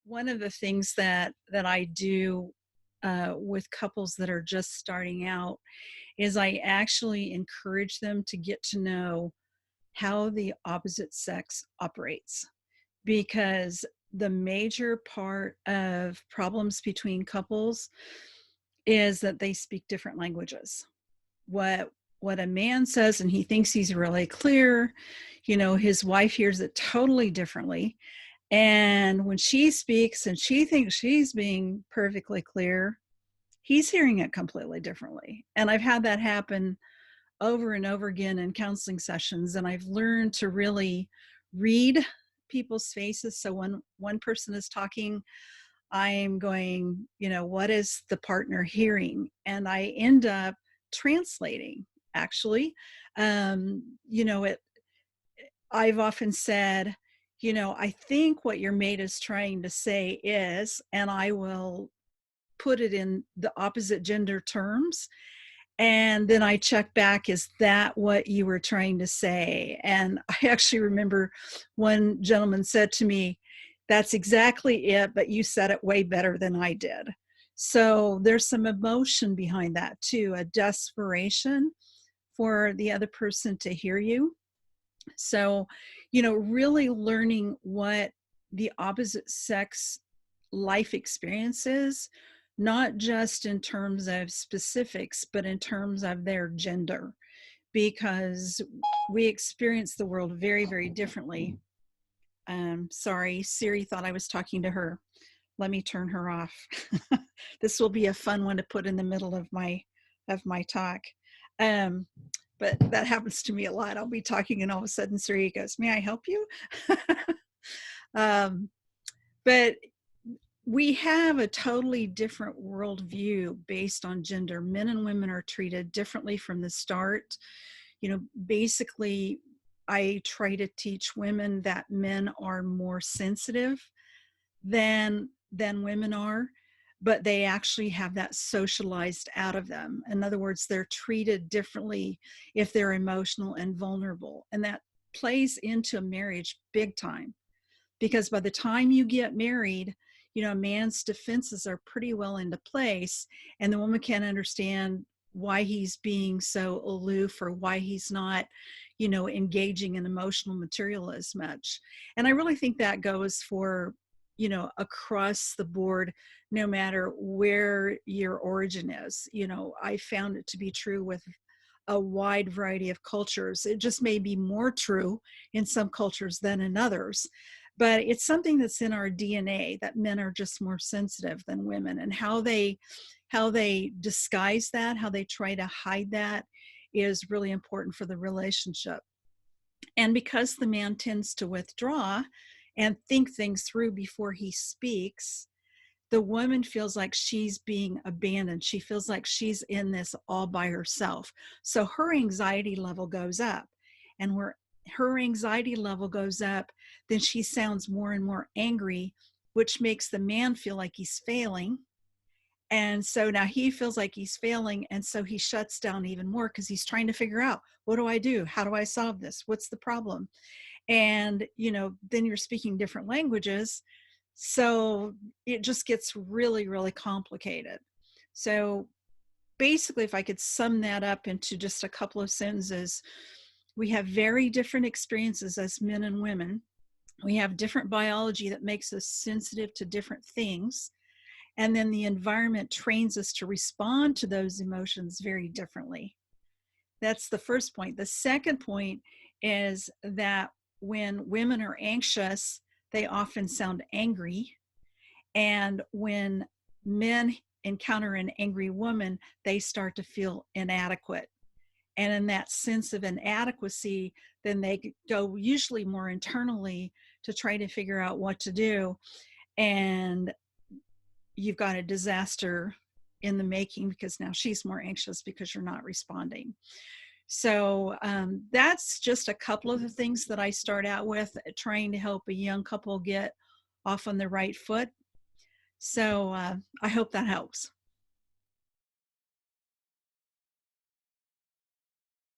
One of the things that I do with couples that are just starting out is I actually encourage them to get to know how the opposite sex operates, because the major part of problems between couples is that they speak different languages. What a man says and he thinks he's really clear, his wife hears it totally differently. And when she speaks and she thinks she's being perfectly clear, he's hearing it completely differently. And I've had that happen over and over again in counseling sessions. And I've learned to really read people's faces. So when one person is talking, I'm going, what is the partner hearing? And I end up translating, actually. It I've often said, I think what your mate is trying to say is, and I will put it in the opposite gender terms. And then I check back, is that what you were trying to say? And I actually remember one gentleman said to me, that's exactly it, but you said it way better than I did. So there's some emotion behind that too, a desperation for the other person to hear you. So, really learning what the opposite sex life experience is, not just in terms of specifics, but in terms of their gender, because we experience the world very, very differently. Sorry, Siri thought I was talking to her. Let me turn her off. This will be a fun one to put in the middle of my talk. Um, but that happens to me a lot. I'll be talking and all of a sudden Siri goes, may I help you? um, but we have a totally different worldview based on gender. Men and women are treated differently from the start. Basically, I try to teach women that men are more sensitive than women are, but they actually have that socialized out of them. In other words, they're treated differently if they're emotional and vulnerable. And that plays into a marriage big time, because by the time you get married, a man's defenses are pretty well into place, and the woman can't understand why he's being so aloof or why he's not, engaging in emotional material as much. And I really think that goes for, across the board, no matter where your origin is. I found it to be true with a wide variety of cultures. It just may be more true in some cultures than in others. But it's something that's in our DNA, that men are just more sensitive than women, and how they disguise that, how they try to hide that, is really important for the relationship. And because the man tends to withdraw and think things through before he speaks, the woman feels like she's being abandoned. She feels like she's in this all by herself. So her anxiety level goes up. And where her anxiety level goes up, then she sounds more and more angry, which makes the man feel like he's failing. And so now he feels like he's failing. And so he shuts down even more, because he's trying to figure out, what do I do? How do I solve this? What's the problem? And, then you're speaking different languages. So it just gets really, really complicated. So basically, if I could sum that up into just a couple of sentences, we have very different experiences as men and women. We have different biology that makes us sensitive to different things. And then the environment trains us to respond to those emotions very differently. That's the first point. The second point is that when women are anxious, they often sound angry. And when men encounter an angry woman, they start to feel inadequate. And in that sense of inadequacy, then they go usually more internally to try to figure out what to do. And you've got a disaster in the making, because now she's more anxious because you're not responding. So that's just a couple of the things that I start out with, trying to help a young couple get off on the right foot. So I hope that helps.